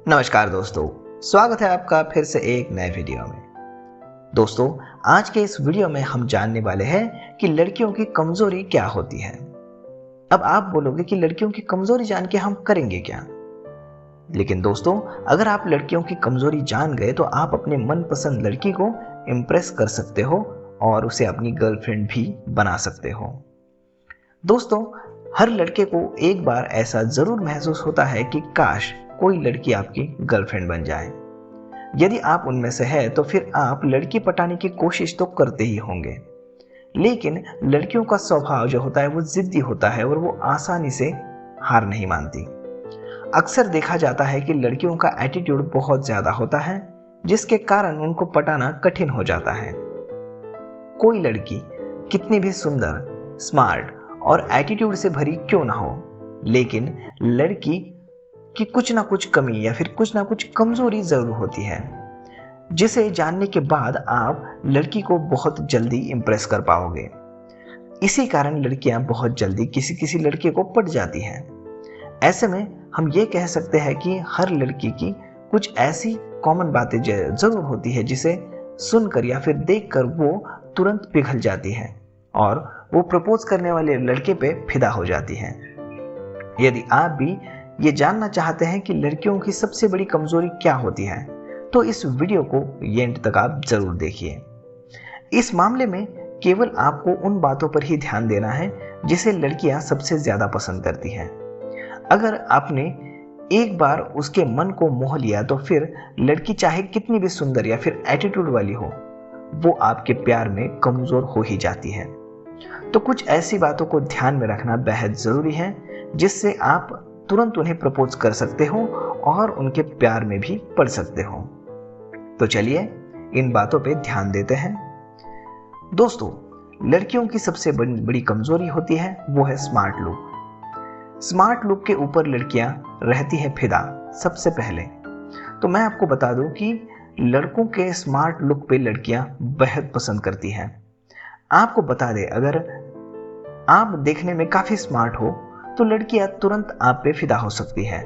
नमस्कार दोस्तों, स्वागत है आपका फिर से एक नए वीडियो में। दोस्तों, आज के इस वीडियो में हम जानने वाले हैं कि लड़कियों की कमजोरी क्या होती है। अब आप बोलोगे कि लड़कियों की कमजोरी जान के हम करेंगे क्या? लेकिन दोस्तों, अगर आप लड़कियों की कमजोरी जान गए तो आप अपने मनपसंद लड़की को इम्प्रेस कर सकते हो और उसे अपनी गर्लफ्रेंड भी बना सकते हो। दोस्तों, हर लड़के को एक बार ऐसा जरूर महसूस होता है कि काश कोई लड़की आपकी गर्लफ्रेंड बन जाए। यदि आप उनमें से है तो फिर आप लड़की पटाने की कोशिश तो करते ही होंगे। लेकिन लड़कियों का स्वभाव जो होता है वो जिद्दी होता है और वो आसानी से हार नहीं मानती। अक्सर देखा जाता है कि लड़कियों का एटीट्यूड बहुत ज्यादा होता है, जिसके कारण उनको पटाना कठिन हो जाता है। कोई लड़की कितनी भी सुंदर, स्मार्ट और एटीट्यूड से भरी क्यों ना हो, लेकिन लड़की कि कुछ ना कुछ कमी या फिर कुछ ना कुछ कमजोरी जरूर होती है, जिसे जानने के बाद आप लड़की को बहुत जल्दी इंप्रेस कर पाओगे। इसी कारण लड़कियां बहुत जल्दी किसी किसी लड़के को पट जाती हैं। ऐसे में हम ये कह सकते हैं कि हर लड़की की कुछ ऐसी कॉमन बातें जरूर होती है जिसे सुनकर या फिर देखकर वो तुरंत पिघल जाती है और वो प्रपोज करने वाले लड़के पे फिदा हो जाती है। यदि आप भी ये जानना चाहते हैं कि लड़कियों की सबसे बड़ी कमजोरी क्या होती है, तो इस वीडियो को एंड तक आप जरूर देखिए। इस मामले में केवल आपको उन बातों पर ही ध्यान देना है जिसे लड़कियां सबसे ज्यादा पसंद करती हैं। अगर आपने एक बार उसके मन को मोह लिया तो फिर लड़की चाहे कितनी भी सुंदर या फिर एटीट्यूड वाली हो, वो आपके प्यार में कमजोर हो ही जाती है। तो कुछ ऐसी बातों को ध्यान में रखना बेहद जरूरी है जिससे आप तुरंत उन्हें प्रपोज कर सकते हो और उनके प्यार में भी पड़ सकते हो। तो चलिए इन बातों पे ध्यान देते हैं। दोस्तों, लड़कियों की सबसे बड़ी कमजोरी होती है वो है स्मार्ट लुक। स्मार्ट लुक के ऊपर लड़कियां रहती है फिदा। सबसे पहले तो मैं आपको बता दूं कि लड़कों के स्मार्ट लुक पे लड़कियां बेहद पसंद करती हैं। आपको बता दें, अगर आप देखने में काफी स्मार्ट हो तो लड़कियां तुरंत आप पे फिदा हो सकती है।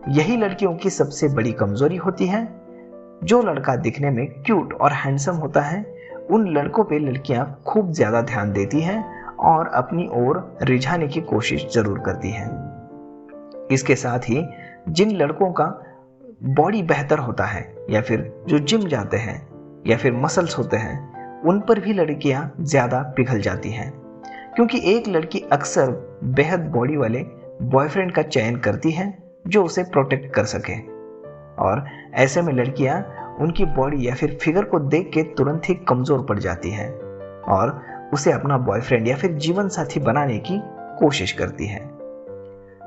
यही लड़कियों की सबसे बड़ी कमजोरी होती है। जो लड़का दिखने में क्यूट और हैंडसम होता है, उन लड़कों पे लड़कियां खूब ज्यादा ध्यान देती हैं और अपनी ओर रिझाने की कोशिश जरूर करती हैं। इसके साथ ही जिन लड़कों का बॉडी बेहतर होता है या फिर जो जिम जाते हैं या फिर मसल्स होते हैं, उन पर भी लड़कियां ज्यादा पिघल जाती हैं, क्योंकि एक लड़की अक्सर बेहद बॉडी वाले बॉयफ्रेंड का चयन करती है जो उसे प्रोटेक्ट कर सके। और ऐसे में लड़कियां उनकी बॉडी या फिर फिगर को देख के तुरंत ही कमजोर पड़ जाती हैं और उसे अपना बॉयफ्रेंड या फिर जीवन साथी बनाने की कोशिश करती हैं।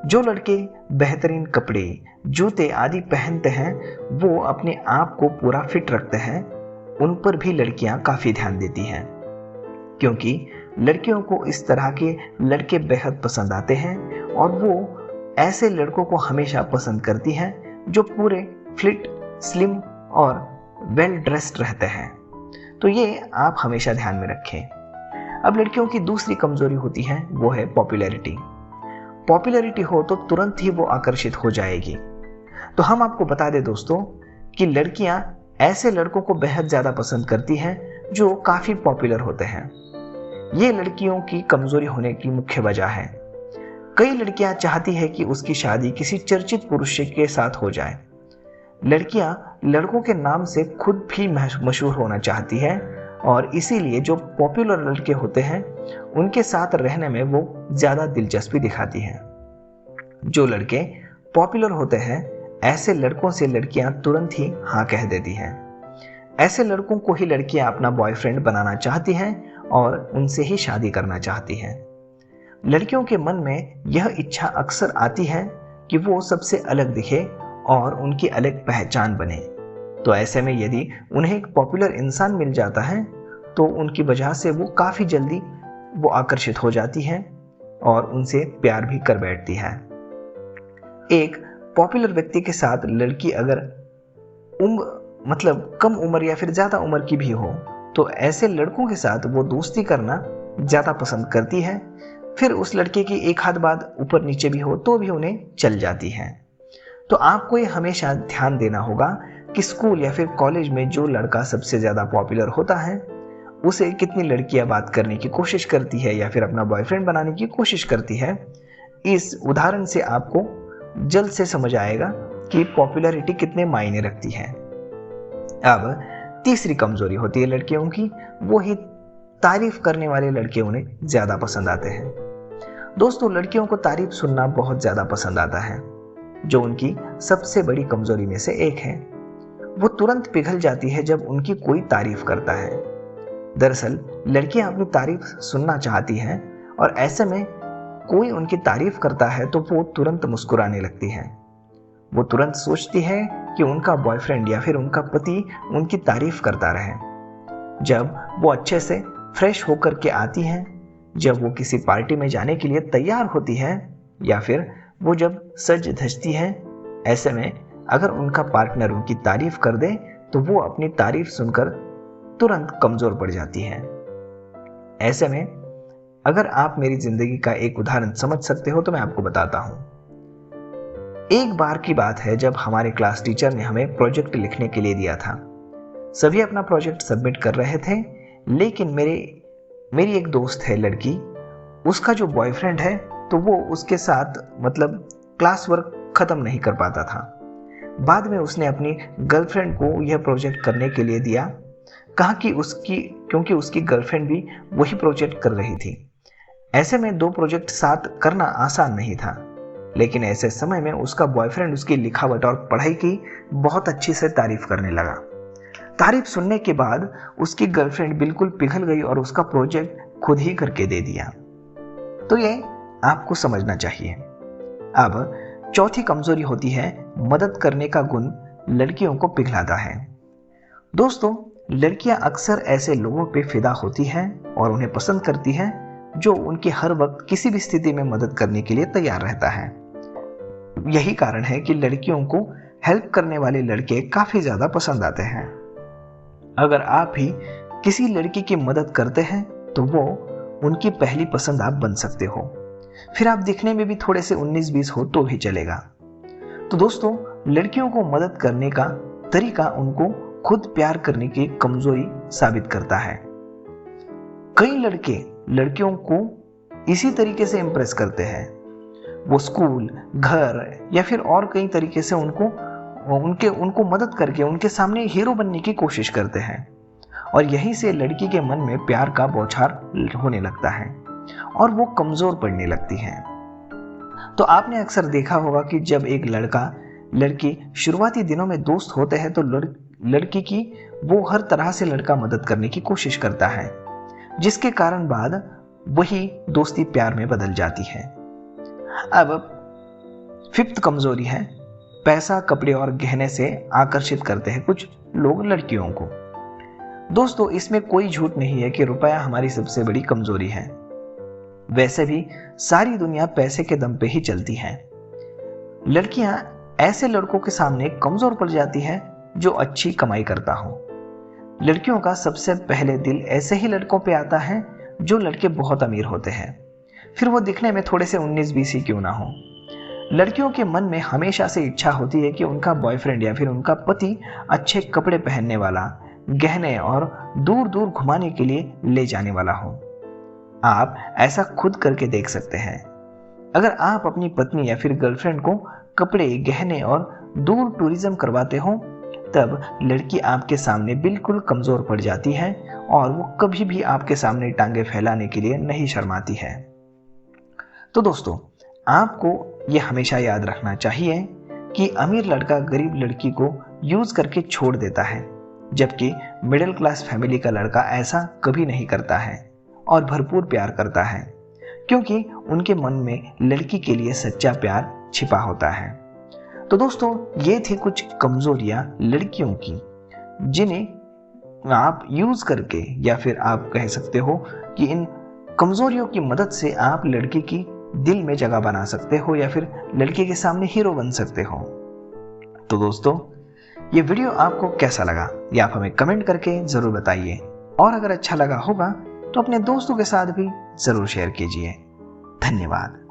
जो लड़के बेहतरीन कपड़े, जूते आदि पहनते हैं, वो अपने आप को पूरा फिट रखते हैं, उन पर भी लड़कियां काफी ध्यान देती हैं, क्योंकि लड़कियों को इस तरह के लड़के बेहद पसंद आते हैं और वो ऐसे लड़कों को हमेशा पसंद करती हैं जो पूरे फिट, स्लिम और वेल ड्रेस्ड रहते हैं। तो ये आप हमेशा ध्यान में रखें। अब लड़कियों की दूसरी कमजोरी होती है वो है पॉपुलैरिटी। पॉपुलैरिटी हो तो तुरंत ही वो आकर्षित हो जाएगी। तो हम आपको बता दें दोस्तों कि लड़कियां ऐसे लड़कों को बेहद ज्यादा पसंद करती हैं जो काफी पॉपुलर होते हैं। ये लड़कियों की कमजोरी होने की मुख्य वजह है। कई लड़कियां चाहती है कि उसकी शादी किसी चर्चित पुरुष के साथ हो जाए। लड़कियां लड़कों के नाम से खुद भी मशहूर होना चाहती है और इसीलिए जो पॉपुलर लड़के होते हैं उनके साथ रहने में वो ज्यादा दिलचस्पी दिखाती है। जो लड़के पॉपुलर होते हैं, ऐसे लड़कों से लड़कियां तुरंत ही हाँ कह देती हैं। ऐसे लड़कों को ही लड़कियां अपना बॉयफ्रेंड बनाना चाहती हैं और उनसे ही शादी करना चाहती हैं। लड़कियों के मन में यह इच्छा अक्सर आती है कि वो सबसे अलग दिखे और उनकी अलग पहचान बने। तो ऐसे में यदि उन्हें एक पॉपुलर इंसान मिल जाता है तो उनकी वजह से वो काफी जल्दी वो आकर्षित हो जाती है और उनसे प्यार भी कर बैठती है। एक पॉपुलर व्यक्ति के साथ लड़की अगर कम उम्र या फिर ज्यादा उम्र की भी हो तो ऐसे लड़कों के साथ वो दोस्ती करना ज्यादा पसंद करती है। फिर उस लड़के की एक हाथ बात ऊपर नीचे भी हो तो भी उन्हें चल जाती है। तो आपको ये हमेशा ध्यान देना होगा कि स्कूल या फिर कॉलेज में जो लड़का सबसे ज़्यादा पॉपुलर होता है उसे कितनी लड़कियां बात करने की कोशिश करती है या फिर अपना बॉयफ्रेंड बनाने की कोशिश करती है। इस उदाहरण से आपको जल्द से समझ आएगा कि पॉपुलैरिटी कितने मायने रखती है। अब तीसरी कमजोरी होती है लड़कियों की, वो ही तारीफ करने वाले लड़के उन्हें ज़्यादा पसंद आते हैं। दोस्तों, लड़कियों को तारीफ सुनना बहुत ज़्यादा पसंद आता है, जो उनकी सबसे बड़ी कमजोरी में से एक है। वो तुरंत पिघल जाती है जब उनकी कोई तारीफ करता है। दरअसल लड़कियां अपनी तारीफ सुनना चाहती हैं और ऐसे में कोई उनकी तारीफ करता है तो वो तुरंत मुस्कुराने लगती हैं। वो तुरंत सोचती है कि उनका बॉयफ्रेंड या फिर उनका पति उनकी तारीफ करता रहे। जब वो अच्छे से फ्रेश होकर के आती हैं, जब वो किसी पार्टी में जाने के लिए तैयार होती है या फिर वो जब सज धजती है, ऐसे में अगर उनका पार्टनर उनकी तारीफ कर दे तो वो अपनी तारीफ सुनकर तुरंत कमजोर पड़ जाती है। ऐसे में अगर आप मेरी जिंदगी का एक उदाहरण समझ सकते हो तो मैं आपको बताता हूं। एक बार की बात है जब हमारे क्लास टीचर ने हमें प्रोजेक्ट लिखने के लिए दिया था। सभी अपना प्रोजेक्ट सबमिट कर रहे थे, लेकिन मेरी एक दोस्त है लड़की, उसका जो बॉयफ्रेंड है तो वो उसके साथ क्लास वर्क खत्म नहीं कर पाता था। बाद में उसने अपनी गर्लफ्रेंड को यह प्रोजेक्ट करने के लिए दिया, कहा कि क्योंकि उसकी गर्लफ्रेंड भी वही प्रोजेक्ट कर रही थी। ऐसे में 2 प्रोजेक्ट साथ करना आसान नहीं था, लेकिन ऐसे समय में उसका बॉयफ्रेंड उसकी लिखावट और पढ़ाई की बहुत अच्छी से तारीफ करने लगा। तारीफ सुनने के बाद उसकी गर्लफ्रेंड बिल्कुल पिघल गई और उसका प्रोजेक्ट खुद ही करके दे दिया। तो ये आपको समझना चाहिए। अब चौथी कमजोरी होती है मदद करने का गुण लड़कियों को पिघलाता है। दोस्तों, लड़कियां अक्सर ऐसे लोगों पे फिदा होती हैं और उन्हें पसंद करती हैं जो उनकी हर वक्त किसी भी स्थिति में मदद करने के लिए तैयार रहता है। यही कारण है कि लड़कियों को हेल्प करने वाले लड़के काफी ज्यादा पसंद आते हैं। अगर आप भी किसी लड़की की मदद करते हैं तो वो उनकी पहली पसंद आप बन सकते हो। फिर आप दिखने में भी थोड़े से 19-20 हो तो भी चलेगा। तो दोस्तों, लड़कियों को मदद करने का तरीका उनको खुद प्यार करने की कमजोरी साबित करता है। कई लड़के लड़कियों को इसी तरीके से इंप्रेस करते हैं। वो स्कूल, घर या फिर और कई तरीके से उनको मदद करके उनके सामने हीरो बनने की कोशिश करते हैं और यहीं से लड़की के मन में प्यार का बौछार होने लगता है और वो कमजोर पड़ने लगती है। तो आपने अक्सर देखा होगा कि जब एक लड़की शुरुआती दिनों में दोस्त होते हैं तो लड़की की वो हर तरह से लड़का मदद करने की कोशिश करता है, जिसके कारण बाद वही दोस्ती प्यार में बदल जाती है। अब 5th कमजोरी है पैसा, कपड़े और गहने से आकर्षित करते हैं कुछ लोग लड़कियों को। दोस्तों, इसमें कोई झूठ नहीं है कि रुपया हमारी सबसे बड़ी कमजोरी है। वैसे भी सारी दुनिया पैसे के दम पे ही चलती है। लड़कियां ऐसे लड़कों के सामने कमजोर पड़ जाती हैं जो अच्छी कमाई करता हो। लड़कियों का सबसे पहले दिल ऐसे ही लड़कों पे आता है जो लड़के बहुत अमीर होते हैं, फिर वो दिखने में थोड़े से 19-20 ही क्यों ना हो। लड़कियों के मन में हमेशा से इच्छा होती है कि उनका बॉयफ्रेंड या फिर उनका पति अच्छे कपड़े पहनने वाला, गहने और दूर दूर घुमाने के लिए ले जाने वाला हो। आप ऐसा खुद करके देख सकते हैं। अगर आप अपनी पत्नी या फिर गर्लफ्रेंड को कपड़े, गहने और दूर टूरिज्म करवाते हो, तब लड़की आपके सामने बिल्कुल कमजोर पड़ जाती है और वो कभी भी आपके सामने टांगे फैलाने के लिए नहीं शर्माती है। तो दोस्तों, आपको ये हमेशा याद रखना चाहिए कि अमीर लड़का गरीब लड़की को यूज करके छोड़ देता है, जबकि मिडिल क्लास फैमिली का लड़का ऐसा कभी नहीं करता है और भरपूर प्यार करता है, क्योंकि उनके मन में लड़की के लिए सच्चा प्यार छिपा होता है। तो दोस्तों, ये थी कुछ कमजोरियां लड़कियों की, जिन्हें आप यूज करके या फिर आप कह सकते हो कि इन कमजोरियों की मदद से आप लड़की की दिल में जगह बना सकते हो या फिर लड़के के सामने हीरो बन सकते हो। तो दोस्तों, ये वीडियो आपको कैसा लगा ये आप हमें कमेंट करके जरूर बताइए, और अगर अच्छा लगा होगा तो अपने दोस्तों के साथ भी जरूर शेयर कीजिए। धन्यवाद।